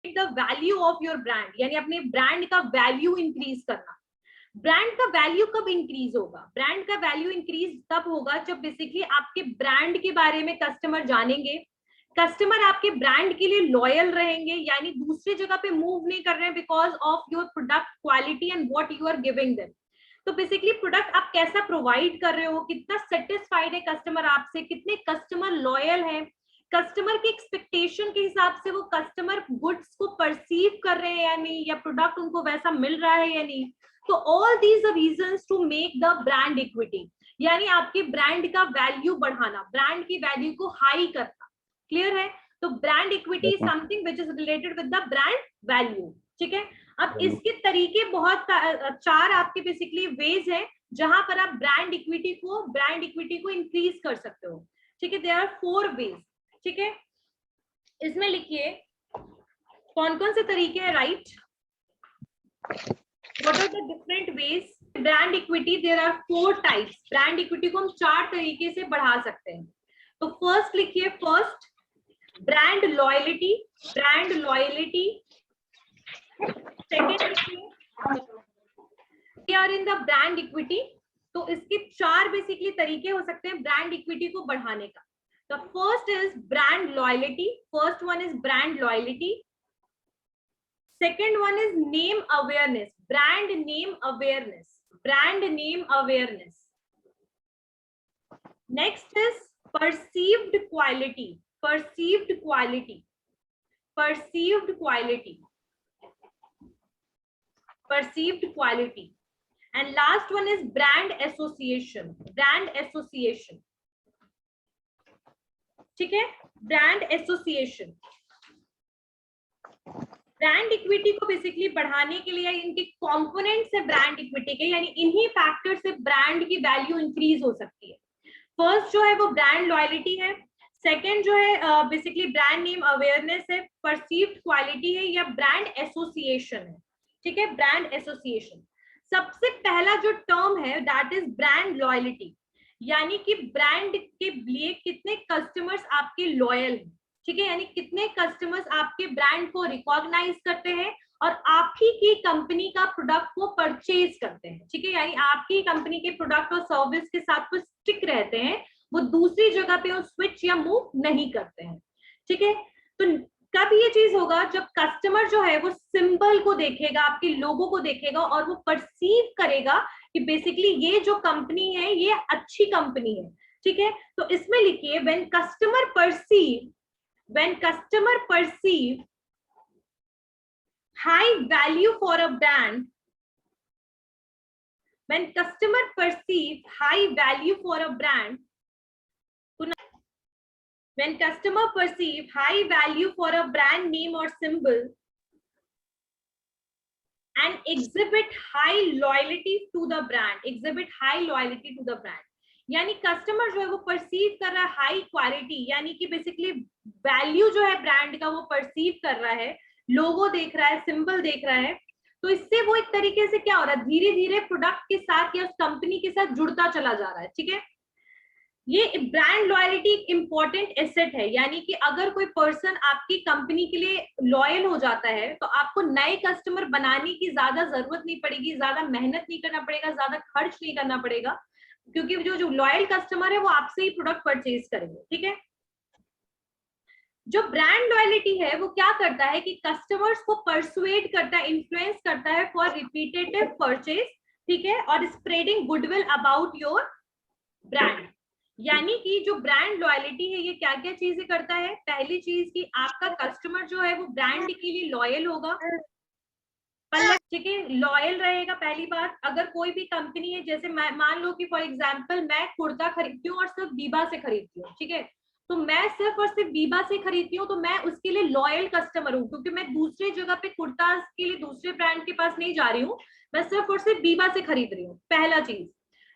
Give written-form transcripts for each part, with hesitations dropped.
The value of your brand, यानी अपने brand का वैल्यू इंक्रीज करना। ब्रांड का वैल्यू कब इंक्रीज होगा? ब्रांड का वैल्यू इंक्रीज तब होगा जब बेसिकली आपके ब्रांड के बारे में कस्टमर जानेंगे, कस्टमर आपके ब्रांड के लिए लॉयल रहेंगे, यानी दूसरी जगह पे मूव नहीं कर रहे हैं because of your product quality and what you are giving them. तो बेसिकली प्रोडक्ट आप कैसा प्रोवाइड कर रहे हो, कितना सेटिस्फाइड है कस्टमर आपसे, कितने कस्टमर लॉयल है, कस्टमर की एक्सपेक्टेशन के हिसाब से वो कस्टमर गुड्स को परसीव कर रहे हैं या नहीं, या प्रोडक्ट उनको वैसा मिल रहा है या नहीं। तो all these are reasons to make the brand equity, यानी आपके ब्रांड का वैल्यू बढ़ाना, ब्रांड की वैल्यू को हाई करना। क्लियर है? तो brand equity is something which is related with the brand value. ठीक है, अब इसके तरीके बहुत 4 आपके बेसिकली वेज है जहां पर आप ब्रांड इक्विटी को इंक्रीज कर सकते हो। ठीक है, देयर आर 4 वेज। ठीक है, इसमें लिखिए कौन कौन से तरीके हैं, right? What are the different ways? Brand equity, there are 4 types. Brand equity को हम 4 तरीके से बढ़ा सकते हैं। तो फर्स्ट लिखिए, first brand loyalty, brand loyalty. Second लिखिए we are in the brand equity. तो इसके 4 बेसिकली तरीके हो सकते हैं ब्रांड इक्विटी को बढ़ाने का। The first is brand loyalty. First one is brand loyalty. Second one is name awareness. Brand name awareness. Brand name awareness. Next is perceived quality. Perceived quality. Perceived quality. Perceived quality. And last one is brand association. Brand association. ठीक है, brand association. Brand equity को basically बढ़ाने के लिए इनके components है brand equity के, यानी इन्हीं फैक्टर से ब्रांड की वैल्यू इंक्रीज हो सकती है। फर्स्ट जो है वो ब्रांड लॉयलिटी है, सेकंड जो है बेसिकली ब्रांड नेम अवेयरनेस है, परसीव्ड क्वालिटी है, या ब्रांड एसोसिएशन है। ठीक है, ब्रांड एसोसिएशन। सबसे पहला जो टर्म है दैट इज ब्रांड लॉयलिटी, यानी कि ब्रांड के लिए कितने कस्टमर्स आपके लॉयल हैं। ठीक है, यानी कितने कस्टमर्स आपके ब्रांड को रिकॉग्नाइज करते हैं और आप ही की कंपनी का प्रोडक्ट को परचेज करते हैं। ठीक है, यानी आपकी कंपनी के प्रोडक्ट और सर्विस के साथ वो स्टिक रहते हैं, वो दूसरी जगह पे वो स्विच या मूव नहीं करते हैं। ठीक है, तो कब ये चीज होगा? जब कस्टमर जो है वो सिंबल को देखेगा, आपके लोगो को देखेगा और वो परसीव करेगा कि बेसिकली ये जो कंपनी है ये अच्छी कंपनी है। ठीक है, तो इसमें लिखिए when customer perceive high value for a brand, when customer perceive high value for a brand, when customer perceive high value for a brand name or symbol and exhibit high loyalty to the brand, यानी customer जो है वो perceive कर रहा है high quality, यानी कि basically value जो है ब्रांड का वो परसीव कर रहा है, लोगो देख रहा है, सिंबल देख रहा है, तो इससे वो एक तरीके से क्या हो रहा है, धीरे धीरे प्रोडक्ट के साथ या उस कंपनी के साथ जुड़ता चला जा रहा है। ठीक है, ये ब्रांड लॉयलिटी एक इंपॉर्टेंट एसेट है, यानी कि अगर कोई पर्सन आपकी कंपनी के लिए लॉयल हो जाता है तो आपको नए कस्टमर बनाने की ज्यादा जरूरत नहीं पड़ेगी, ज्यादा मेहनत नहीं करना पड़ेगा, ज्यादा खर्च नहीं करना पड़ेगा, क्योंकि जो लॉयल कस्टमर है वो आपसे ही प्रोडक्ट परचेज करेंगे। ठीक है, जो ब्रांड लॉयलिटी है वो क्या करता है कि कस्टमर्स को परसुएड करता है, इन्फ्लुएंस करता है फॉर रिपीटेटिव परचेज। ठीक है, और spreading goodwill about your brand, यानी कि जो ब्रांड लॉयलिटी है ये क्या क्या चीजें करता है? पहली चीज कि आपका कस्टमर जो है वो ब्रांड के लिए लॉयल होगा, ठीक है, लॉयल रहेगा। पहली बात, अगर कोई भी कंपनी है, जैसे मान लो कि फॉर एग्जांपल मैं कुर्ता खरीदती हूँ और सिर्फ बीबा से खरीदती हूँ, ठीक है, तो मैं सिर्फ और सिर्फ बीबा से खरीदती हूँ, तो मैं उसके लिए लॉयल कस्टमर हूँ, क्योंकि मैं दूसरे जगह पे कुर्ता के लिए दूसरे ब्रांड के पास नहीं जा रही हूँ, मैं सिर्फ और सिर्फ बीबा से खरीद रही हूँ। पहला चीज,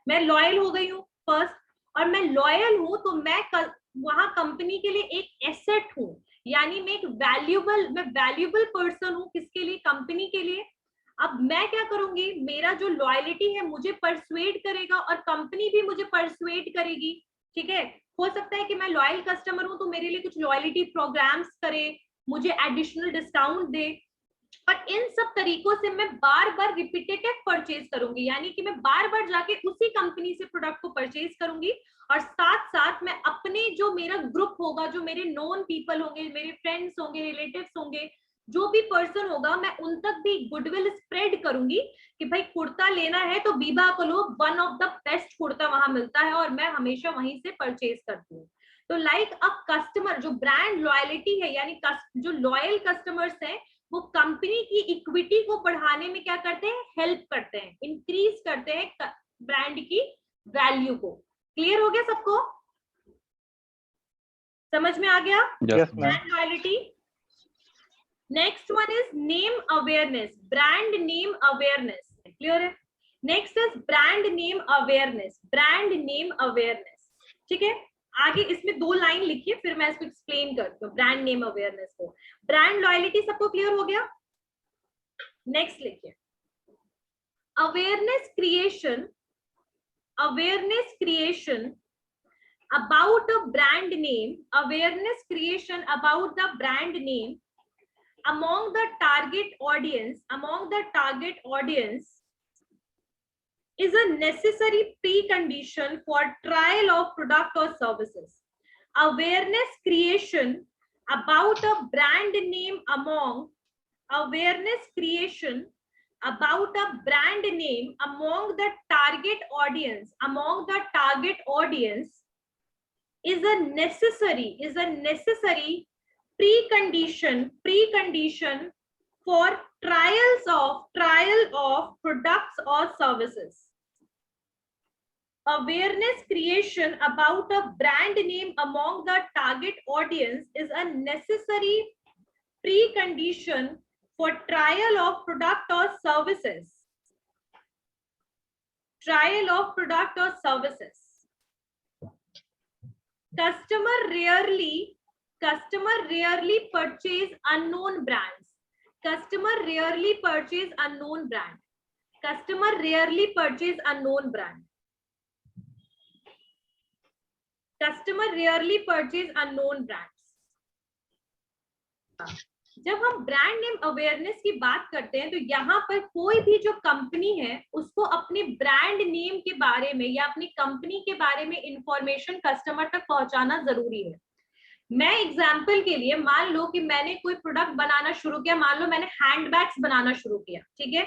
मैं लॉयल हो गई हूँ फर्स्ट, और मैं लॉयल हूं तो मैं वहां कंपनी के लिए एक एसेट हूं, यानी मैं एक वैल्यूएबल पर्सन हूं, किसके लिए? कंपनी के लिए। अब मैं क्या करूंगी, मेरा जो लॉयलिटी है मुझे परसुएड करेगा और कंपनी भी मुझे परसुएड करेगी। ठीक है, हो सकता है कि मैं लॉयल कस्टमर हूं तो मेरे लिए कुछ लॉयलिटी प्रोग्राम्स करे, मुझे एडिशनल डिस्काउंट दे। और इन सब तरीकों से मैं बार बार रिपीटेटिव परचेज करूंगी, यानी कि मैं बार बार जाके उसी कंपनी से प्रोडक्ट को परचेज करूंगी। और साथ साथ मैं अपने जो मेरा ग्रुप होगा, जो मेरे नोन पीपल होंगे, मेरे फ्रेंड्स होंगे, रिलेटिव्स होंगे, जो भी पर्सन होगा, मैं उन तक भी गुडविल स्प्रेड करूंगी कि भाई कुर्ता लेना है तो बीबा कलो one of the best kurta वहां मिलता है और मैं हमेशा वहीं से परचेज करती हूँ। तो लाइक अ कस्टमर, जो ब्रांड लॉयलिटी है, यानी जो लॉयल कस्टमर्स हैं, वो कंपनी की इक्विटी को बढ़ाने में क्या करते हैं, हेल्प करते हैं, इंक्रीज करते हैं ब्रांड की वैल्यू को। क्लियर हो गया सबको? समझ में आ गया? Brand loyalty. Next one is name awareness, brand name awareness. Clear है? Next is brand name awareness, brand name awareness. ठीक है, आगे इसमें 2 लाइन लिखिए, फिर मैं इसको एक्सप्लेन करती हूँ ब्रांड नेम अवेयरनेस को। ब्रांड लॉयलिटी सबको क्लियर हो गया? नेक्स्ट लिखिए, awareness creation, awareness creation about a brand name, awareness creation about the brand name among the target audience, among the target audience is a necessary precondition for trial of product or services. Awareness creation about a brand name among, awareness creation about a brand name among the target audience, among the target audience is a necessary precondition for trial of products or services. Awareness creation about a brand name among the target audience is a necessary precondition for trial of product or services. Trial of product or services. Customer rarely purchase unknown brands. Customer rarely purchase unknown brand. Customer rarely purchase unknown brand. Customer rarely purchase unknown brands. जब हम brand name awareness की बात करते हैं तो यहाँ पर कोई भी जो कंपनी है उसको अपने ब्रांड नेम के बारे में या अपनी कंपनी के बारे में इंफॉर्मेशन कस्टमर तक पहुंचाना जरूरी है। मैं एग्जांपल के लिए मान लो कि मैंने कोई प्रोडक्ट बनाना शुरू किया, मान लो मैंने हैंडबैग्स बनाना शुरू किया, ठीक है।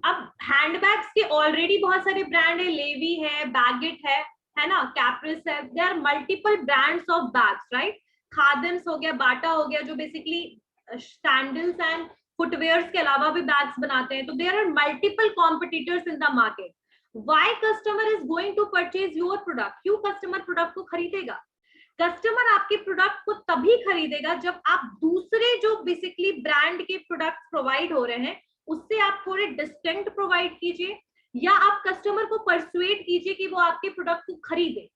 अब हैंडबैग्स के ऑलरेडी बहुत सारे ब्रांड है, लेवी है, बैगेट है ना, कैप्रिस है, there are multiple brands of bags, right. Khadim's हो गया, बाटा हो गया, जो बेसिकली सैंडल्स एंड फुटवेयर्स के अलावा भी बैग्स बनाते हैं। तो there are multiple competitors in the market. Why customer is going to purchase your product? क्यों कस्टमर प्रोडक्ट को खरीदेगा? कस्टमर आपके प्रोडक्ट को तभी खरीदेगा जब आप दूसरे जो बेसिकली ब्रांड के प्रोडक्ट प्रोवाइड हो रहे हैं उससे आप थोड़े डिस्टिंक्ट प्रोवाइड कीजिए, या आप कस्टमर को परसुएट कीजिए कि वो आपके प्रोडक्ट को खरीदे।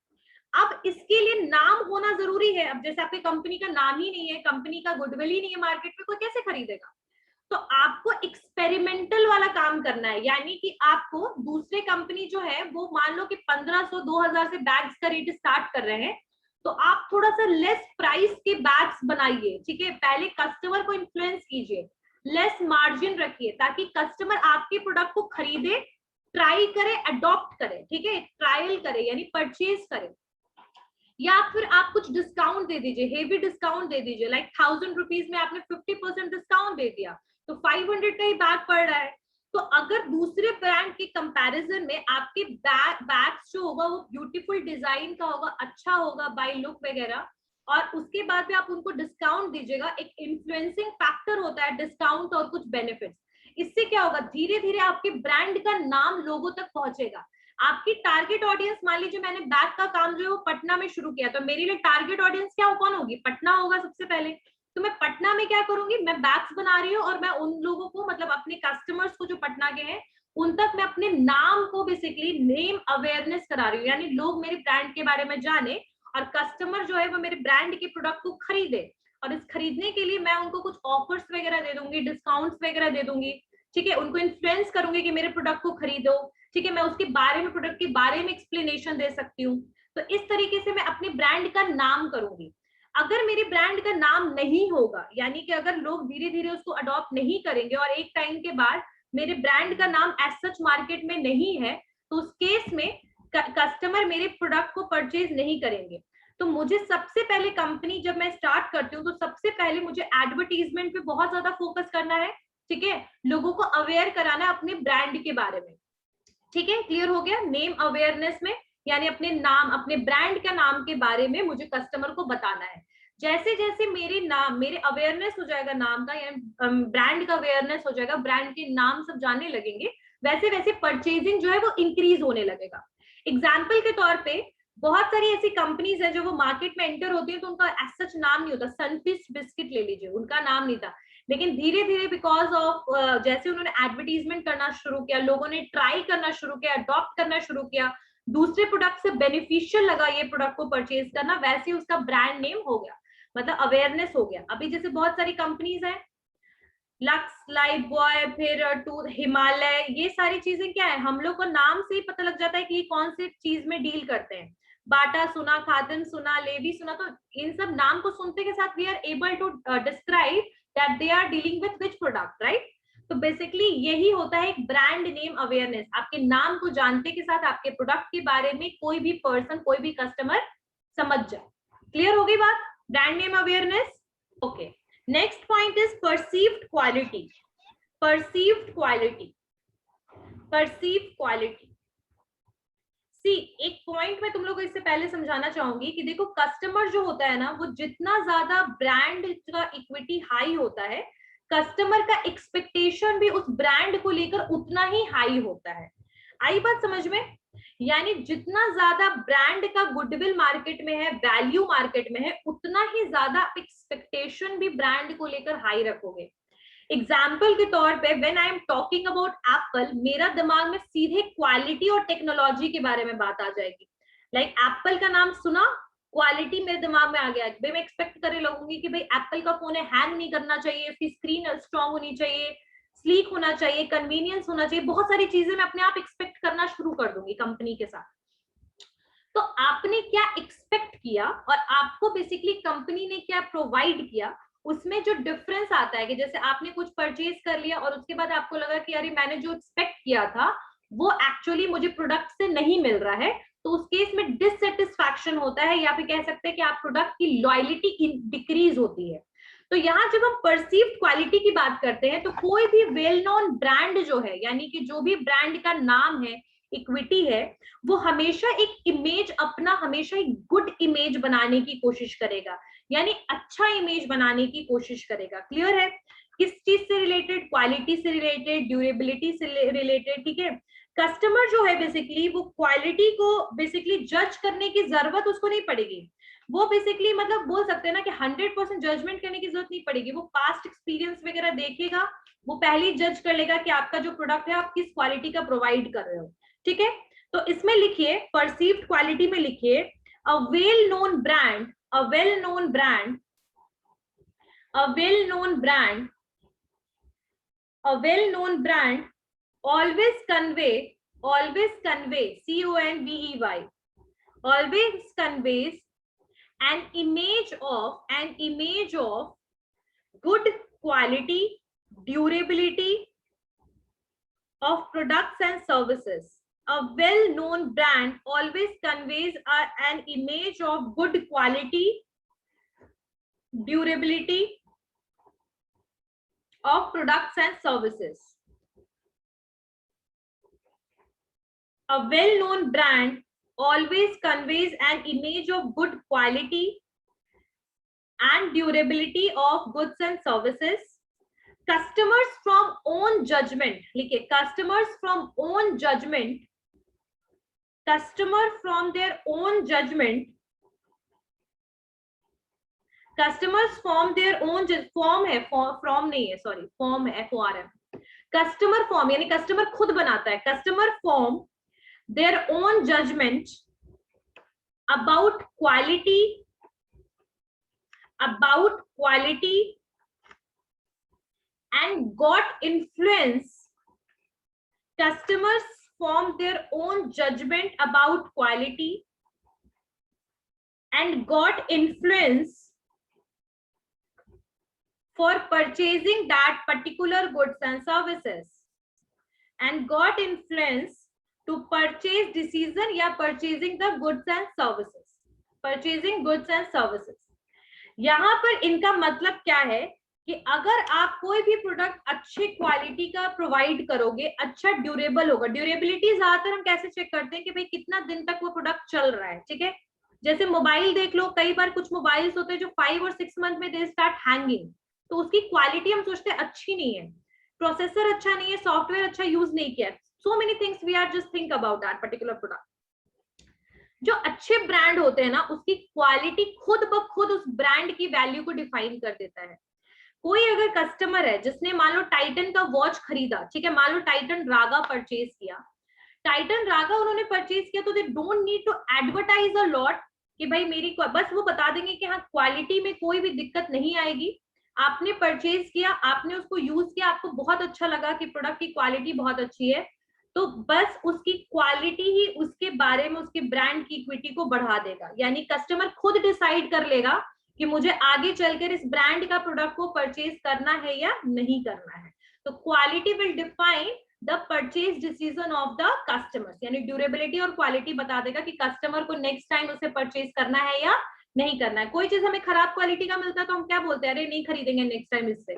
अब इसके लिए नाम होना जरूरी है। अब जैसे आपकी कंपनी का नाम ही नहीं है, कंपनी का गुडविल ही नहीं है मार्केट में, कोई कैसे खरीदेगा? तो आपको एक्सपेरिमेंटल वाला काम करना है, यानी कि आपको दूसरे कंपनी जो है वो मान लो कि 1500 2000 से बैग्स का रेट स्टार्ट कर रहे हैं, तो आप थोड़ा सा लेस प्राइस के बैग्स बनाइए, ठीक है। पहले कस्टमर को इन्फ्लुएंस कीजिए, लेस मार्जिन रखिए ताकि कस्टमर आपके प्रोडक्ट को खरीदे, ट्राई करे, अडॉप्ट करे, ठीक है, ट्रायल करे यानी परचेज करे। या फिर आप कुछ डिस्काउंट दे दीजिए, हेवी डिस्काउंट दे दीजिए, लाइक 1000 रुपीज में आपने 50% डिस्काउंट दे दिया तो 500 का ही बैग पड़ रहा है। तो अगर दूसरे ब्रांड के कंपैरिजन में आपके बैग्स जो होगा वो ब्यूटीफुल डिजाइन का होगा, अच्छा होगा बाय लुक वगैरह, और उसके बाद भी आप उनको डिस्काउंट दीजिएगा, एक इन्फ्लुएंसिंग फैक्टर होता है डिस्काउंट और कुछ बेनिफिट्स। इससे क्या होगा, धीरे धीरे आपके ब्रांड का नाम लोगों तक पहुंचेगा। आपकी टारगेट ऑडियंस, मान लीजिए मैंने बैग का काम जो है वो पटना में शुरू किया, तो मेरे लिए टारगेट ऑडियंस क्या कौन होगी? पटना होगा सबसे पहले। तो मैं पटना में क्या करूंगी, मैं बैग्स बना रही हूँ और मैं उन लोगों को, मतलब अपने कस्टमर्स को जो पटना के हैं उन तक मैं अपने नाम को बेसिकली नेम अवेयरनेस करा रही हूँ, यानी लोग मेरे ब्रांड के बारे में जाने और कस्टमर जो है वो मेरे ब्रांड के प्रोडक्ट को खरीदे। और इस खरीदने के लिए मैं उनको कुछ ऑफर्स वगैरह दे दूंगी, डिस्काउंट्स वगैरह दे दूंगी, ठीक है। उनको इन्फ्लुएंस करूंगी कि मेरे प्रोडक्ट को खरीदो, ठीक है। मैं उसके बारे में, प्रोडक्ट के बारे में एक्सप्लेनेशन दे सकती हूँ। तो इस तरीके से मैं अपने ब्रांड का नाम करूंगी। अगर मेरे ब्रांड का नाम नहीं होगा, यानी कि अगर लोग धीरे धीरे उसको अडॉप्ट नहीं करेंगे और एक टाइम के बाद मेरे ब्रांड का नाम एज सच मार्केट में नहीं है, तो उस केस में कस्टमर मेरे प्रोडक्ट को परचेज नहीं करेंगे। तो मुझे सबसे पहले कंपनी जब मैं स्टार्ट करती हूँ तो सबसे पहले मुझे एडवर्टीजमेंट पे बहुत ज्यादा फोकस करना है, ठीक है, लोगों को अवेयर कराना है अपने ब्रांड के बारे में, ठीक है, क्लियर हो गया। नेम अवेयरनेस में यानी अपने नाम, अपने ब्रांड का नाम के बारे में मुझे कस्टमर को बताना है। जैसे जैसे मेरे अवेयरनेस हो जाएगा नाम का, या ब्रांड का अवेयरनेस हो जाएगा, ब्रांड के नाम सब जानने लगेंगे, वैसे वैसे परचेजिंग जो है वो इंक्रीज होने लगेगा। एग्जाम्पल के तौर पे बहुत सारी ऐसी कंपनीज है जो वो मार्केट में एंटर होती है तो उनका एज सच नाम नहीं होता। सनफिस्ट बिस्किट ले लीजिए, उनका नाम नहीं था, लेकिन धीरे धीरे बिकॉज ऑफ जैसे उन्होंने एडवर्टीजमेंट करना शुरू किया, लोगों ने ट्राई करना शुरू किया, अडॉप्ट करना शुरू किया, दूसरे प्रोडक्ट से बेनिफिशियल लगा ये प्रोडक्ट को परचेज करना, वैसे उसका ब्रांड नेम हो गया, मतलब अवेयरनेस हो गया। अभी जैसे बहुत सारी कंपनीज हैं, लक्स, लाइफ बॉय, फिर टू हिमालय, ये सारी चीजें क्या है, हम लोग को नाम से ही पता लग जाता है कि ये कौन सी चीज में डील करते हैं। बाटा सुना, खादिम सुना, लेवी सुना, तो इन सब नाम को सुनते के साथ we are able to describe that they are dealing with which product, right. तो बेसिकली यही होता है एक ब्रांड नेम अवेयरनेस, आपके नाम को जानते के साथ आपके प्रोडक्ट के बारे में कोई भी पर्सन, कोई भी कस्टमर समझ जाए। क्लियर हो गई बात, brand name awareness. Okay, next point is perceived quality. Perceived quality, perceived quality. See, एक पॉइंट मैं तुम लोग को इससे पहले समझाना चाहूंगी कि देखो, कस्टमर जो होता है ना, वो जितना ज्यादा ब्रांड का इक्विटी हाई होता है, कस्टमर का एक्सपेक्टेशन भी उस ब्रांड को लेकर उतना ही हाई होता है। आई बात समझ में? यानी जितना ज्यादा ब्रांड का गुडविल मार्केट में है, वैल्यू मार्केट में है, उतना ही ज्यादा एक्सपेक्टेशन भी ब्रांड को लेकर हाई रखोगे। एग्जाम्पल के तौर पे when I am talking about Apple, मेरा दिमाग में सीधे क्वालिटी और टेक्नोलॉजी के बारे में बात आ जाएगी। लाइक एप्पल का नाम सुना, क्वालिटी मेरे दिमाग में आ गया, भाई मैं एक्सपेक्ट करे लगूंगी कि भाई एप्पल का फोन है, हैंग नहीं करना चाहिए, उसकी स्क्रीन स्ट्रांग होनी चाहिए, स्लीक होना चाहिए, कन्वीनियंस होना चाहिए, बहुत सारी चीजें मैं अपने आप एक्सपेक्ट करना शुरू कर दूंगी कंपनी के साथ। तो आपने क्या एक्सपेक्ट किया और आपको बेसिकली कंपनी ने क्या प्रोवाइड किया, उसमें जो डिफरेंस आता है कि जैसे आपने कुछ परचेज कर लिया और उसके बाद आपको लगा कि अरे मैंने जो एक्सपेक्ट किया था वो एक्चुअली मुझे प्रोडक्ट से नहीं मिल रहा है, तो उस केस में डिससेटिस्फैक्शन होता है, या फिर कह सकते हैं कि आप प्रोडक्ट की लॉयलिटी डिक्रीज होती है। तो यहाँ जब हम परसीव्ड क्वालिटी की बात करते हैं, तो कोई भी वेल नोन ब्रांड जो है, यानी कि जो भी ब्रांड का नाम है, इक्विटी है, वो हमेशा एक इमेज अपना, हमेशा एक गुड इमेज बनाने की कोशिश करेगा, यानी अच्छा इमेज बनाने की कोशिश करेगा। क्लियर है? किस चीज से रिलेटेड? क्वालिटी से रिलेटेड, ड्यूरेबिलिटी से रिलेटेड, ठीक है। कस्टमर जो है बेसिकली वो क्वालिटी को बेसिकली जज करने की जरूरत उसको नहीं पड़ेगी, वो बेसिकली मतलब बोल सकते हैं ना कि 100% जजमेंट करने की जरूरत नहीं पड़ेगी, वो पास्ट एक्सपीरियंस वगैरह देखेगा, वो पहले ही जज कर लेगा कि आपका जो प्रोडक्ट है आप किस क्वालिटी का प्रोवाइड कर रहे हो, ठीक है। तो इसमें लिखिए, परसीव्ड क्वालिटी में लिखिए, a well known brand, a well-known brand, a well-known brand, a well-known brand always convey, CONVEY, always conveys an image of good quality, durability of products and services. A well-known brand always conveys an image of good quality, durability of products and services. A well-known brand always conveys an image of good quality and durability of goods and services. Customers from own judgment, लिखिए, customers from own judgment, customer from their own judgment, customers form their own, form है, from नहीं है, sorry, form है, FORM, customer form यानी customer खुद बनाता है, customer form their own judgment about quality, and got influence. Customers form their own judgment about quality and got influence for purchasing that particular goods and services and got influence to purchase decision या purchasing the goods and services, purchasing goods and services. यहाँ पर इनका मतलब क्या है कि अगर आप कोई भी प्रोडक्ट अच्छे क्वालिटी का प्रोवाइड करोगे, अच्छा ड्यूरेबल होगा. ड्यूरेबिलिटी ज्यादातर हम कैसे चेक करते हैं कि भाई कितना दिन तक वो प्रोडक्ट चल रहा है. ठीक है, जैसे मोबाइल देख लो, कई बार कुछ मोबाइल्स होते हैं जो 5 और 6 मंथ में दे स्टार्ट हैंगिंग, तो उसकी क्वालिटी हम सोचते हैं अच्छी नहीं है, प्रोसेसर अच्छा नहीं है, सॉफ्टवेयर अच्छा यूज नहीं किया. So many things we are just think about that particular product. जो अच्छे ब्रांड होते हैं ना, उसकी क्वालिटी खुद ब खुद उस ब्रांड की वैल्यू को डिफाइन कर देता है. कोई अगर कस्टमर है जिसने मान लो टाइटन का वॉच खरीदा, ठीक है, मान लो टाइटन रागा परचेज किया, टाइटन रागा उन्होंने परचेज किया, तो they don't need to advertise a lot कि भाई मेरी, बस वो बता देंगे कि हाँ क्वालिटी में कोई भी दिक्कत नहीं आएगी, आपने परचेज किया, आपने उसको यूज किया, आपको बहुत अच्छा लगा कि प्रोडक्ट की क्वालिटी बहुत अच्छी है, तो बस उसकी क्वालिटी ही उसके बारे में उसके ब्रांड की इक्विटी को बढ़ा देगा. यानी कस्टमर खुद डिसाइड कर लेगा कि मुझे आगे चलकर इस ब्रांड का प्रोडक्ट को परचेज करना है या नहीं करना है. तो quality will define the purchase decision of the customers. यानी ड्यूरेबिलिटी और क्वालिटी बता देगा कि कस्टमर को नेक्स्ट टाइम उसे परचेज करना है या नहीं करना है. कोई चीज हमें खराब क्वालिटी का मिलता है तो हम क्या बोलते हैं, अरे नहीं खरीदेंगे नेक्स्ट टाइम इससे,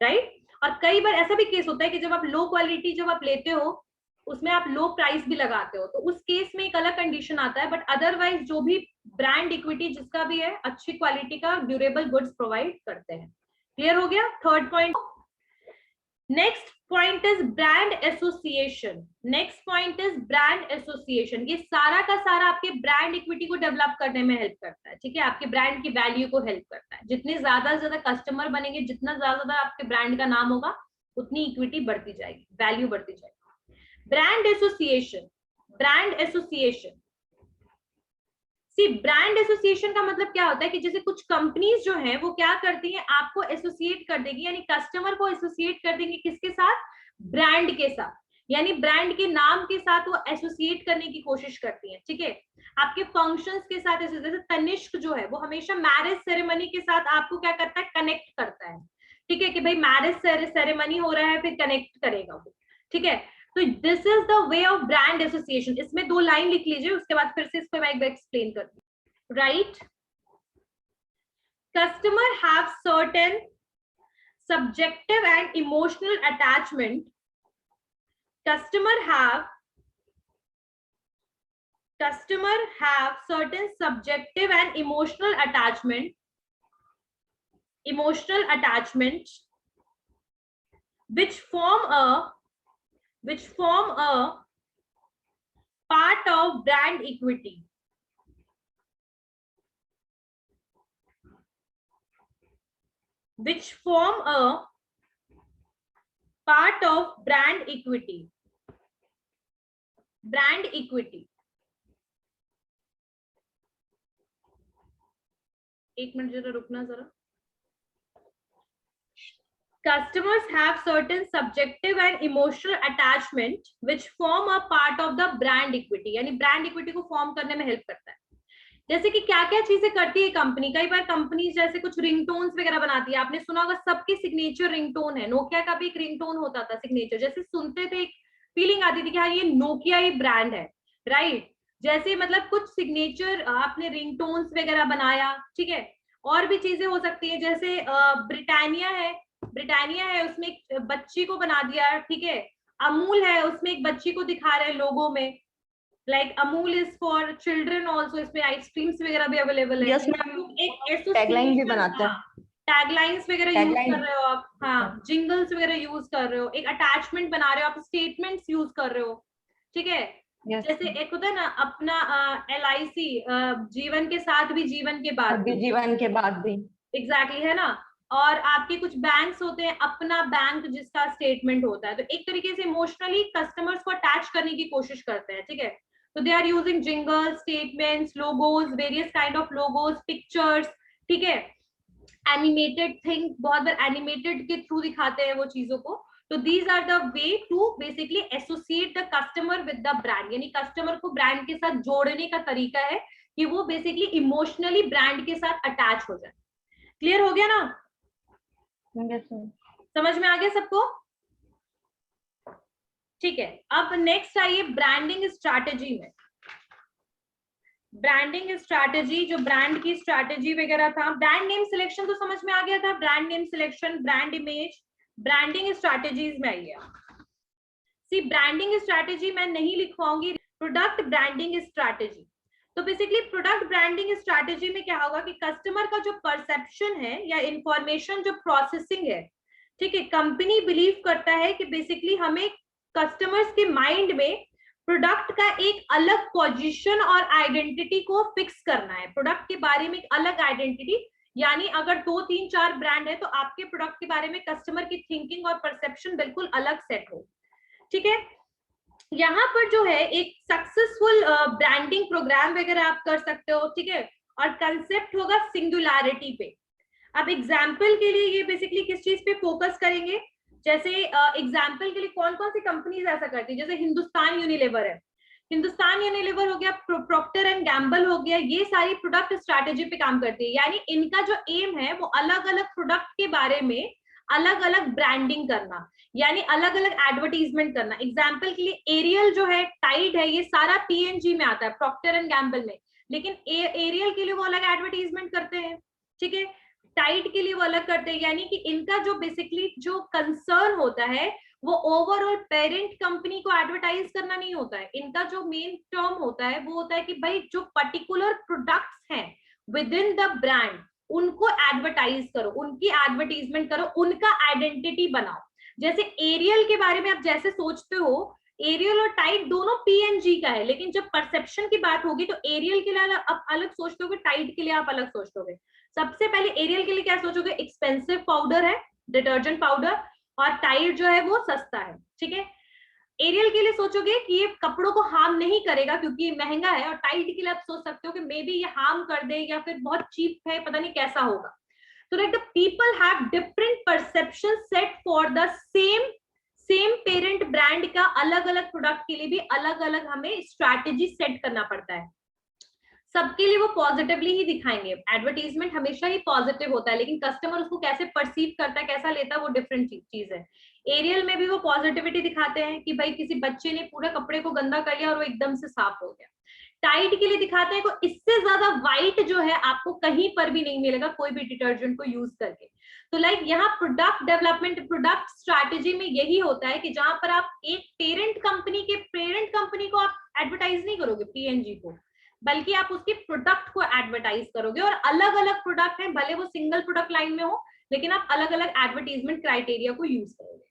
राइट. और कई बार ऐसा भी केस होता है कि जब आप लो क्वालिटी जब आप लेते हो, उसमें आप लो प्राइस भी लगाते हो, तो उस केस में एक अलग कंडीशन आता है. बट अदरवाइज जो भी ब्रांड इक्विटी जिसका भी है, अच्छी क्वालिटी का ड्यूरेबल गुड्स प्रोवाइड करते हैं. क्लियर हो गया. Third point. Next point is brand association. Next point is brand association. ये सारा का सारा आपके ब्रांड इक्विटी को डेवलप करने में हेल्प करता है. ठीक है, आपके ब्रांड की वैल्यू को हेल्प करता है. जितने ज्यादा कस्टमर बनेंगे, जितना ज्यादा आपके ब्रांड का नाम होगा, उतनी इक्विटी बढ़ती जाएगी, वैल्यू बढ़ती जाएगी. Brand association. ब्रांड एसोसिएशन, सी ब्रांड एसोसिएशन का मतलब क्या होता है कि जैसे कुछ कंपनीज जो हैं वो क्या करती हैं, आपको एसोसिएट कर देगी, यानी कस्टमर को एसोसिएट कर देंगे किसके साथ, ब्रांड के साथ. यानी ब्रांड के नाम के साथ वो एसोसिएट करने की कोशिश करती हैं. ठीक है, आपके फंक्शंस के साथ, जैसे तनिष्क जो है वो हमेशा मैरिज सेरेमनी के साथ आपको क्या करता है, कनेक्ट करता है. ठीक है, कि भाई मैरिज सेरेमनी हो रहा है, फिर कनेक्ट करेगा वो. ठीक है, तो this is the way of brand association. इसमें 2 लाइन लिख लीजिए, उसके बाद फिर से इसको मैं एक बार एक्सप्लेन करती हूँ. Right, customer have certain subjective and emotional attachment. Customer have certain subjective and emotional attachment which form a part of brand equity. Which form a part of brand equity. Brand equity. एक minute जरा रुकना जरा. Customers have certain subjective and emotional attachment which form a part of the brand equity. यानी brand equity को form करने में help करता है. जैसे कि क्या क्या चीजें करती है कंपनी. कई बार कंपनी जैसे कुछ रिंगटोन्स वगैरह बनाती है, आपने सुना होगा सबके सिग्नेचर रिंगटोन है. नोकिया का भी एक रिंगटोन होता था सिग्नेचर, जैसे सुनते थे एक फीलिंग आती थी कि हाँ ये नोकिया ही ब्रांड है, राइट. जैसे मतलब कुछ सिग्नेचर आपने रिंगटोन्स वगैरह बनाया. ठीक है, और भी चीजें हो सकती है, जैसे ब्रिटानिया है, उसमें एक बच्ची को बना दिया. ठीक है, अमूल है, उसमें एक बच्ची को दिखा रहे हैं लोगो में, like Amul is for children also. इसमें आइसक्रीम्स वगैरह भी अवेलेबल है. एक टैगलाइन भी बनाते हैं, टैगलाइंस वगैरह यूज कर रहे हो आप. हाँ, जिंगल्स वगैरह यूज कर रहे हो, एक अटैचमेंट बना रहे हो आप, स्टेटमेंट्स यूज कर रहे हो. ठीक है, जैसे एक होता है ना अपना LIC, जीवन के साथ भी जीवन के बाद भी. एग्जैक्टली है ना. और आपके कुछ बैंक्स होते हैं, अपना बैंक जिसका स्टेटमेंट होता है. तो एक तरीके से इमोशनली कस्टमर्स को अटैच करने की कोशिश करते हैं. ठीक है, तो they are using jingles, statements, logos, various kind of logos, pictures. ठीक है, एनिमेटेड थिंग, बहुत बार एनिमेटेड के थ्रू दिखाते हैं वो चीजों को. तो these are the way to basically associate the customer with the brand. यानी कस्टमर को ब्रांड के साथ जोड़ने का तरीका है कि वो बेसिकली इमोशनली ब्रांड के साथ अटैच हो जाए. क्लियर हो गया ना. Yes, ma'am. समझ में आ गया सबको? ठीक है, अब नेक्स्ट आइए ब्रांडिंग स्ट्रैटेजी में। ब्रांडिंग स्ट्रैटेजी, जो ब्रांड की स्ट्रैटेजी वगैरह था, ब्रांड नेम सिलेक्शन तो समझ में आ गया था, brand name selection, brand image, branding strategies में आइए। सी ब्रांडिंग स्ट्रैटेजी मैं नहीं लिखवाऊंगी, प्रोडक्ट ब्रांडिंग स्ट्रैटेजी। तो बेसिकली प्रोडक्ट ब्रांडिंग स्ट्रैटेजी में क्या होगा कि कस्टमर का जो परसेप्शन है या इंफॉर्मेशन जो प्रोसेसिंग है, ठीक है, कंपनी बिलीव करता है कि बेसिकली हमें कस्टमर्स के माइंड में प्रोडक्ट का एक अलग पोजीशन और आइडेंटिटी को फिक्स करना है, प्रोडक्ट के बारे में एक अलग आइडेंटिटी, यानी अगर 2, 3, 4 ब्रांड है तो आपके प्रोडक्ट के बारे में कस्टमर की थिंकिंग और परसेप्शन बिल्कुल अलग सेट हो। ठीक है, यहाँ पर जो है एक सक्सेसफुल ब्रांडिंग प्रोग्राम वगैरह आप कर सकते हो। ठीक है, और कंसेप्ट होगा सिंगुलैरिटी पे। अब एग्जाम्पल के लिए ये बेसिकली किस चीज पे फोकस करेंगे, जैसे एग्जाम्पल के लिए कौन कौन सी कंपनीज ऐसा करती है, जैसे हिंदुस्तान यूनिलीवर है, हिंदुस्तान यूनिलीवर हो गया, प्रॉक्टर एंड गैम्बल हो गया, ये सारी प्रोडक्ट स्ट्रैटेजी पे काम करती है, यानी इनका जो एम है वो अलग अलग प्रोडक्ट के बारे में अलग अलग ब्रांडिंग करना, यानी अलग अलग एडवर्टीजमेंट करना। एग्जाम्पल के लिए एरियल जो है, टाइड है, ये सारा पीएनजी में आता है, प्रॉक्टर एंड गैम्बल में, लेकिन एरियल के लिए वो अलग एडवर्टीजमेंट करते हैं। ठीक है, टाइड के लिए वो अलग करते हैं, यानी कि इनका जो बेसिकली जो कंसर्न होता है वो ओवरऑल पेरेंट कंपनी को एडवर्टाइज करना नहीं होता है, इनका जो मेन टर्म होता है वो होता है कि भाई जो पर्टिकुलर प्रोडक्ट्स हैं विद इन द ब्रांड उनको एडवर्टाइज करो, उनकी एडवर्टीजमेंट करो, उनका आइडेंटिटी बनाओ। जैसे एरियल के बारे में आप जैसे सोचते हो, एरियल और टाइड दोनों पीएनजी का है, लेकिन जब परसेप्शन की बात होगी तो एरियल के लिए आप अलग सोचते होगे, टाइड के लिए आप अलग सोचोगे। सबसे पहले एरियल के लिए क्या सोचोगे, एक्सपेंसिव पाउडर है, डिटर्जेंट पाउडर, और टाइड जो है वो सस्ता है। ठीक है, एरियल के लिए सोचोगे कि ये कपड़ों को हार्म नहीं करेगा क्योंकि ये महंगा है, और टाइड के लिए आप सोच सकते हो कि मे बी ये हार्म कर दे या फिर बहुत चीप है, पता नहीं कैसा होगा। तो like the people have different perception set for the same parent brand का, अलग अलग प्रोडक्ट के लिए भी अलग अलग हमें स्ट्रैटेजी सेट करना पड़ता है। सबके लिए वो पॉजिटिवली ही दिखाएंगे, एडवर्टीजमेंट हमेशा ही पॉजिटिव होता है, लेकिन कस्टमर उसको कैसे परसीव करता है, कैसा लेता है, वो डिफरेंट चीज है। एरियल में भी वो पॉजिटिविटी दिखाते हैं कि भाई किसी बच्चे ने पूरे कपड़े को गंदा कर लिया और वो एकदम से साफ हो गया। टाइड के लिए दिखाते हैं कि इससे ज्यादा व्हाइट जो है आपको कहीं पर भी नहीं मिलेगा कोई भी डिटर्जेंट को यूज करके। तो लाइक यहाँ प्रोडक्ट डेवलपमेंट, प्रोडक्ट स्ट्रैटेजी में यही होता है कि जहां पर आप एक पेरेंट कंपनी को आप एडवर्टाइज नहीं करोगे पीएनजी को, बल्कि आप उसके प्रोडक्ट को एडवर्टाइज करोगे, और अलग अलग प्रोडक्ट हैं, भले वो सिंगल प्रोडक्ट लाइन में हो, लेकिन आप अलग अलग एडवर्टीजमेंट क्राइटेरिया को यूज करोगे।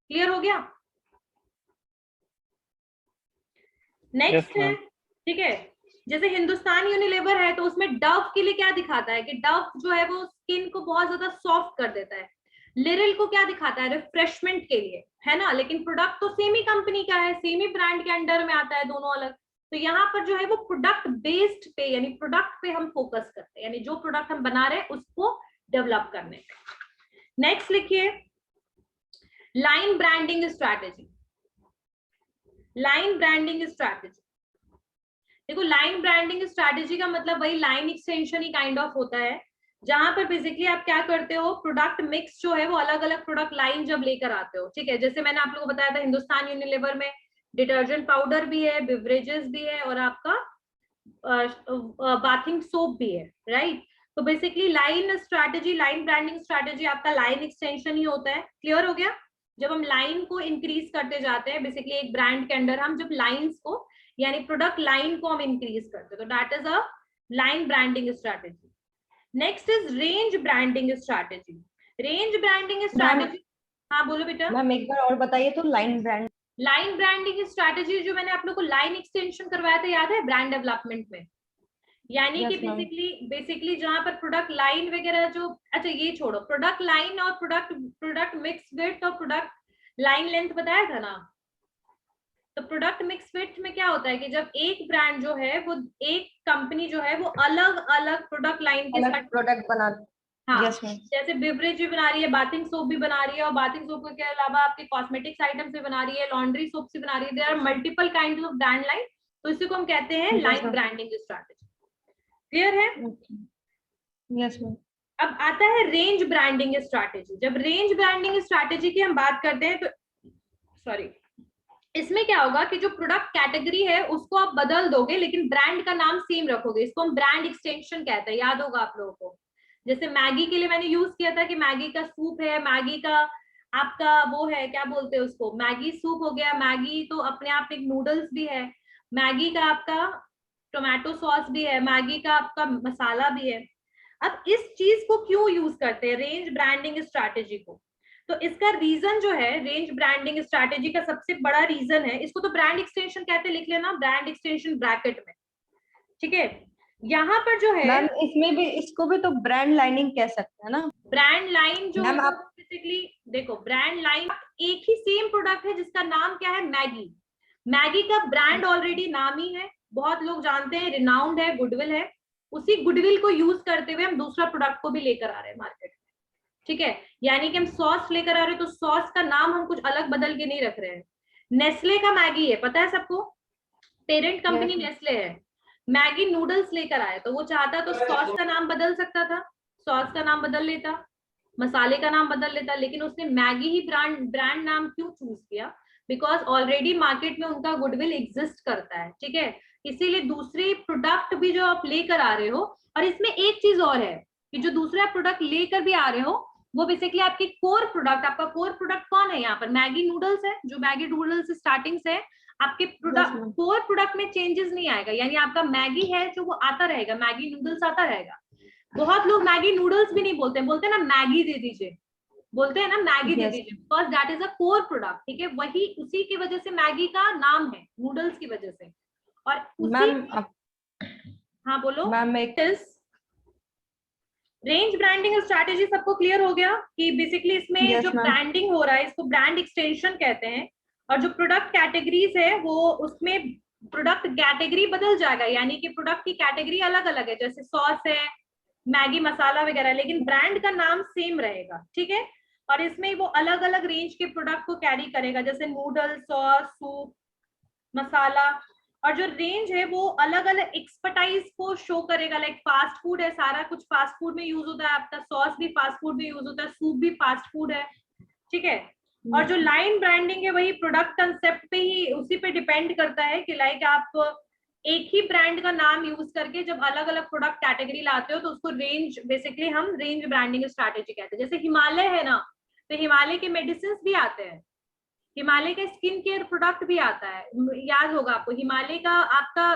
क्लियर हो गया? नेक्स्ट है, ठीक है, जैसे हिंदुस्तान यूनिलीवर है तो उसमें डव के लिए क्या दिखाता है कि डव जो है वो स्किन को बहुत ज्यादा सॉफ्ट कर देता है। लिरिल को क्या दिखाता है, रिफ्रेशमेंट के लिए, है ना, लेकिन प्रोडक्ट तो सेम ही कंपनी का है, सेम ही ब्रांड के अंडर में आता है, दोनों अलग। तो यहाँ पर जो है वो प्रोडक्ट बेस्ड पे, यानी प्रोडक्ट पे हम फोकस करते हैं, यानी जो प्रोडक्ट हम बना रहे हैं उसको डेवलप करने पे। नेक्स्ट लिखिए, line branding strategy. Line branding strategy, देखो लाइन ब्रांडिंग स्ट्रैटेजी का मतलब वही line extension he kind of होता है, जहां पर बेसिकली आप क्या करते हो, प्रोडक्ट मिक्स जो है वो अलग अलग प्रोडक्ट लाइन जब लेकर आते हो। ठीक है, जैसे मैंने आप लोगों को बताया था हिंदुस्तान यूनिलीवर में डिटर्जेंट पाउडर भी है, बिवरेजेस भी है, और आपका बाथिंग सोप भी है, राइट। तो basically line strategy, line branding strategy आपका लाइन एक्सटेंशन ही होता है। क्लियर हो गया? जब हम लाइन को इंक्रीज करते जाते हैं, बेसिकली एक ब्रांड के अंडर हम जब लाइंस को, यानी प्रोडक्ट लाइन को हम इंक्रीज करते हैं, तो that is a line branding strategy. Next is range branding strategy. Range branding strategy, हाँ बोलो बेटा। मैम एक बार और बताइए तो, लाइन ब्रांडिंग स्ट्रैटेजी जो मैंने आप लोग को लाइन एक्सटेंशन करवाया था, याद है, ब्रांड डेवलपमेंट में, यानी कि बेसिकली जहां पर प्रोडक्ट लाइन वगैरह जो, अच्छा ये छोड़ो, प्रोडक्ट लाइन और प्रोडक्ट मिक्स विड्थ और प्रोडक्ट लाइन लेंथ बताया था ना। तो प्रोडक्ट मिक्स विड्थ में क्या होता है कि जब एक ब्रांड जो है वो, एक कंपनी जो है वो अलग अलग प्रोडक्ट लाइन के साथ प्रोडक्ट बना, हाँ, जैसे बिवरेज भी बना रही है, बाथिंग सोप भी बना रही है, और बाथिंग सोप के अलावा आपके कॉस्मेटिक्स आइटम्स भी बना रही है, लॉन्ड्री सोप भी बना रही है, there are multiple kinds of brand line, तो इसी को हम कहते हैं लाइन ब्रांडिंग स्ट्रैटेजी। क्लियर है? Yes ma'am. अब आता है रेंज ब्रांडिंग स्ट्रैटेजी। जब रेंज ब्रांडिंग स्ट्रैटेजी की हम बात करते हैं तो सॉरी, इसमें क्या होगा कि जो प्रोडक्ट कैटेगरी है उसको आप बदल दोगे लेकिन ब्रांड का नाम सेम रखोगे। इसको हम ब्रांड एक्सटेंशन कहते हैं, याद होगा आप लोगों को। जैसे मैगी के लिए मैंने यूज किया था कि मैगी का सूप है, मैगी का आपका वो है, क्या बोलते हैं उसको, मैगी सूप हो गया। मैगी तो अपने आप एक नूडल्स भी है, मैगी का आपका टोमेटो सॉस भी है, मैगी का आपका मसाला भी है। अब इस चीज को क्यों यूज करते हैं रेंज ब्रांडिंग स्ट्रैटेजी को? तो इसका रीजन जो है, रेंज ब्रांडिंग स्ट्रैटेजी का सबसे बड़ा रीजन है, इसको तो ब्रांड एक्सटेंशन कहते हैं, लिख लेना ब्रांड एक्सटेंशन ब्रैकेट में, ठीक है। यहाँ पर जो है मैम इसमें भी, इसको भी तो ब्रांड लाइनिंग कह सकते हैं ना ब्रांड लाइन जो मैम। होता है आप बेसिकली, देखो ब्रांड लाइन एक ही सेम प्रोडक्ट है जिसका नाम क्या है, मैगी। मैगी का ब्रांड ऑलरेडी नाम ही है, बहुत लोग जानते हैं, रिनाउंड है, गुडविल है। उसी गुडविल को यूज करते हुए हम दूसरा प्रोडक्ट को भी लेकर आ रहे हैं मार्केट में, ठीक है। यानी कि हम सॉस लेकर आ रहे हैं तो सॉस का नाम हम कुछ अलग बदल के नहीं रख रहे हैं। नेस्ले का मैगी है, पता है सबको, पेरेंट कंपनी नेस्ले है। मैगी नूडल्स लेकर आया तो वो चाहता तो सॉस का नाम बदल सकता था, सॉस का नाम बदल लेता, मसाले का नाम बदल लेता, लेकिन उसने मैगी ही ब्रांड नाम क्यों चूज किया? बिकॉज ऑलरेडी मार्केट में उनका गुडविल एग्जिस्ट करता है, ठीक है। इसीलिए दूसरे प्रोडक्ट भी जो आप लेकर आ रहे हो, और इसमें एक चीज और है कि जो दूसरा प्रोडक्ट लेकर भी आ रहे हो वो बेसिकली आपकी कोर प्रोडक्ट, आपका कोर प्रोडक्ट कौन है यहाँ पर, मैगी नूडल्स है। जो मैगी नूडल्स स्टार्टिंग से आपके प्रोडक्ट कोर प्रोडक्ट में चेंजेस नहीं आएगा, यानी आपका मैगी है जो वो आता रहेगा, मैगी नूडल्स आता रहेगा। बहुत लोग मैगी नूडल्स भी नहीं बोलते हैं, बोलते हैं ना मैगी दे दीजिए, बोलते हैं ना मैगी दे दीजिए, because that is a core product, ठीक है। वही उसी की वजह से मैगी का नाम है, नूडल्स की वजह से। और उसी हाँ बोलो मैम एक रेंज ब्रांडिंग स्ट्रैटेजी सबको क्लियर हो गया कि बेसिकली इसमें जो ब्रांडिंग हो रहा है इसको ब्रांड एक्सटेंशन कहते हैं। और जो प्रोडक्ट कैटेगरीज है वो उसमें प्रोडक्ट कैटेगरी बदल जाएगा, यानी कि प्रोडक्ट की कैटेगरी अलग अलग है, जैसे सॉस है, मैगी मसाला वगैरह, लेकिन ब्रांड का नाम सेम रहेगा, ठीक है। और इसमें वो अलग अलग रेंज के प्रोडक्ट को कैरी करेगा, जैसे नूडल, सॉस, सूप, मसाला। और जो रेंज है वो अलग अलग एक्सपर्टाइज को शो करेगा, लाइक फास्ट फूड है, सारा कुछ फास्ट फूड में यूज होता है, आपका सॉस भी फास्ट फूड में यूज होता है, सूप भी फास्ट फूड है, ठीक है। और जो लाइन ब्रांडिंग है वही प्रोडक्ट कंसेप्ट पे ही, उसी पे डिपेंड करता है कि लाइक आप एक ही ब्रांड का नाम यूज करके जब अलग अलग प्रोडक्ट कैटेगरी लाते हो तो उसको रेंज, बेसिकली हम रेंज ब्रांडिंग स्ट्रैटेजी कहते हैं। जैसे हिमालय है ना, तो हिमालय के मेडिसिन भी आते हैं, हिमालय का स्किन केयर प्रोडक्ट भी आता है, याद होगा आपको, हिमालय का आपका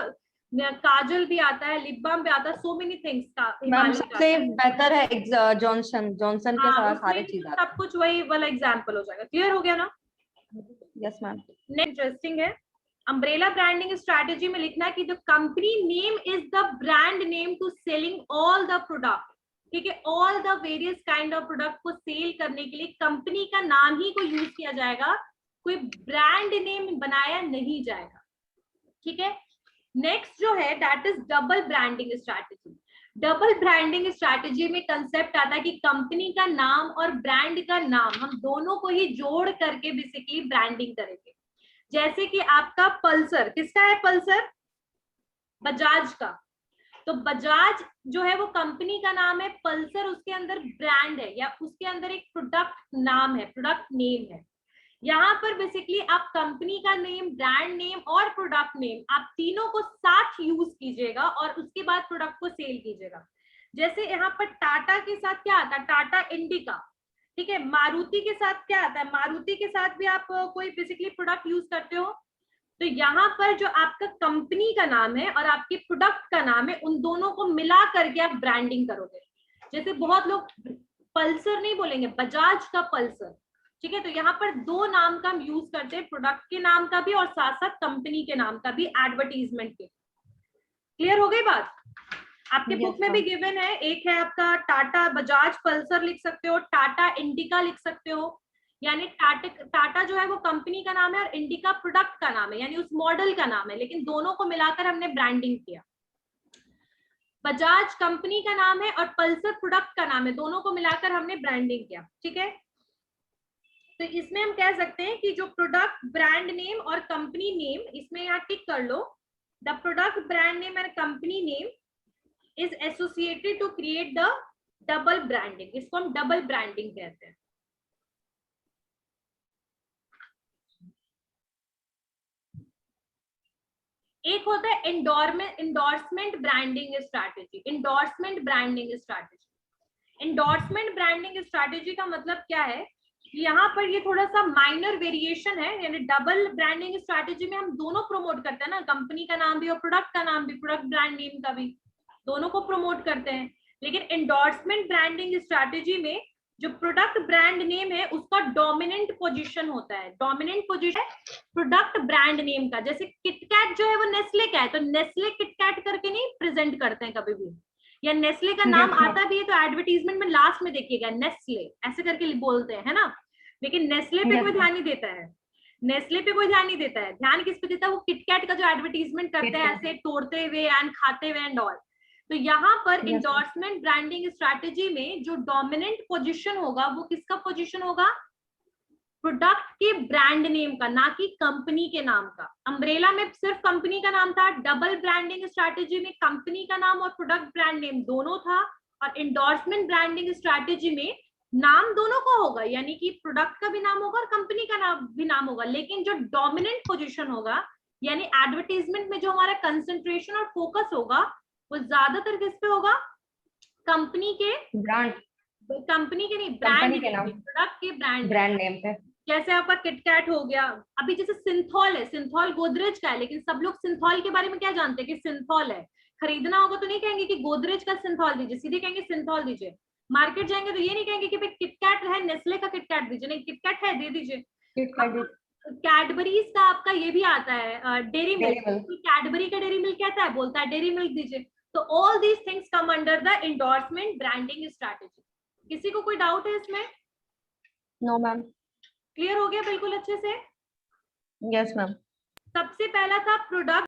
काजल भी आता है, लिप बाम भी आता है, सो मेनी थिंग्स का हिमालय सबसे बेहतर है जॉनसन, जॉनसन के साथ सारे चीज आते हैं, सब कुछ वही वाला एग्जांपल हो जाएगा। क्लियर हो गया ना? Yes ma'am. नेक्स्ट इंटरेस्टिंग है, अम्ब्रेला ब्रांडिंग स्ट्रैटेजी में लिखना है कि the company name is the brand name to selling all the product, ठीक है। All the various kind of product को सेल करने के लिए कंपनी का नाम ही को यूज किया जाएगा, कोई ब्रांड नेम बनाया नहीं जाएगा, ठीक है। नेक्स्ट जो है that is double branding strategy. Double branding strategy में कंसेप्ट आता है कि कंपनी का नाम और ब्रांड का नाम हम दोनों को ही जोड़ करके बेसिकली ब्रांडिंग करेंगे। जैसे कि आपका पल्सर, किसका है पल्सर? बजाज का। तो बजाज जो है वो कंपनी का नाम है, पल्सर उसके अंदर ब्रांड है या उसके अंदर एक प्रोडक्ट नाम है, प्रोडक्ट नेम है। यहाँ पर बेसिकली आप कंपनी का नेम, ब्रांड नेम और प्रोडक्ट नेम आप तीनों को साथ यूज कीजिएगा और उसके बाद प्रोडक्ट को सेल कीजिएगा। जैसे यहाँ पर टाटा के साथ क्या आता है, टाटा इंडिका, ठीक है। मारुति के साथ क्या आता है, मारुति के साथ भी आप कोई बेसिकली प्रोडक्ट यूज करते हो। तो यहाँ पर जो आपका कंपनी का नाम है और आपके प्रोडक्ट का नाम है, उन दोनों को मिला करके आप ब्रांडिंग करोगे। जैसे बहुत लोग पल्सर नहीं बोलेंगे, बजाज का पल्सर, ठीक है। तो यहाँ पर दो नाम का हम यूज करते हैं, प्रोडक्ट के नाम का भी और साथ साथ कंपनी के नाम का भी, एडवर्टीजमेंट के। क्लियर हो गई बात? आपके बुक में भी गिवन है, एक है आपका टाटा बजाज पल्सर लिख सकते हो, टाटा इंडिका लिख सकते हो, यानी टाटा जो है वो कंपनी का नाम है और इंडिका प्रोडक्ट का नाम है, यानी उस मॉडल का नाम है, लेकिन दोनों को मिलाकर हमने ब्रांडिंग किया। बजाज कंपनी का नाम है और पल्सर प्रोडक्ट का नाम है, दोनों को मिलाकर हमने ब्रांडिंग किया, ठीक है। तो इसमें हम कह सकते हैं कि जो प्रोडक्ट, ब्रांड नेम और कंपनी नेम, इसमें यहाँ टिक कर लो, the product, brand name and company name is associated to create the double branding, इसको हम डबल ब्रांडिंग कहते हैं। एक होता है endorsement branding strategy. Endorsement branding strategy, endorsement branding strategy का मतलब क्या है, यहाँ पर ये थोड़ा सा माइनर वेरिएशन है। यानी डबल ब्रांडिंग स्ट्रैटेजी में हम दोनों प्रमोट करते हैं ना, कंपनी का नाम भी और प्रोडक्ट का नाम भी, प्रोडक्ट ब्रांड नेम का भी, दोनों को प्रमोट करते हैं। लेकिन एंडोर्समेंट ब्रांडिंग स्ट्रैटेजी में जो प्रोडक्ट ब्रांड नेम है उसका डोमिनेंट पोजीशन होता है। Dominant position product brand name का। जैसे किटकैट जो है वो नेस्ले का है, तो नेस्ले किटकैट करके नहीं प्रेजेंट करते हैं कभी भी, या नेस्ले का नाम आता भी है तो एडवर्टीजमेंट में लास्ट में देखिएगा नेस्ले ऐसे करके बोलते हैं, है ना। लेकिन नेस्ले पे कोई ध्यान नहीं देता है, नेस्ले पे कोई ध्यान नहीं देता है। ध्यान किस पे देता है, वो किटकैट का जो एडवर्टीजमेंट करते हैं ऐसे तोड़ते हुए एंड खाते हुए एंड ऑल। तो यहाँ पर इंडोर्समेंट ब्रांडिंग स्ट्रैटेजी में जो डोमिनेंट पोजीशन होगा वो किसका पोजीशन होगा, प्रोडक्ट के ब्रांड नेम का, ना कि कंपनी के नाम का। अम्ब्रेला में सिर्फ कंपनी का नाम था, डबल ब्रांडिंग स्ट्रैटेजी में कंपनी का नाम और प्रोडक्ट ब्रांड नेम दोनों था, और इंडोर्समेंट ब्रांडिंग स्ट्रैटेजी में नाम दोनों को होगा, यानी कि प्रोडक्ट का भी नाम होगा और कंपनी का नाम भी नाम होगा। लेकिन जो डोमिनेंट पोजीशन होगा, यानी एडवर्टीजमेंट में जो हमारा कंसंट्रेशन और फोकस होगा वो ज्यादातर किस पे होगा, कंपनी के ब्रांड, कंपनी के नहीं, ब्रांड के नाम, प्रोडक्ट के ब्रांड नेम पे। जैसे आपका किटकैट हो गया, अभी जैसे सिंथॉल है, सिंथॉल गोदरेज का है, लेकिन सब लोग सिंथॉल के बारे में क्या जानते हैं कि सिंथॉल है। खरीदना होगा तो नहीं कहेंगे कि गोदरेज का सिंथॉल दीजिए, सीधे कहेंगे सिंथॉल दीजिए। मार्केट जाएंगे तो ये नहीं कहेंगे कि भाई किटकैट है, नेस्ले का किटकैट दीजिए, नहीं किटकैट है दे दीजिए। कैडबरीज का आपका ये भी आता है डेरी मिल्क, कैडबरी का डेरी मिल्क कहता है, बोलता है डेरी मिल्क दीजिए। तो all these things come under the endorsement branding strategy. किसी को कोई डाउट है इसमें? No ma'am. क्लियर हो गया बिल्कुल अच्छे से? Yes ma'am. सबसे पहला था प्रोडक्ट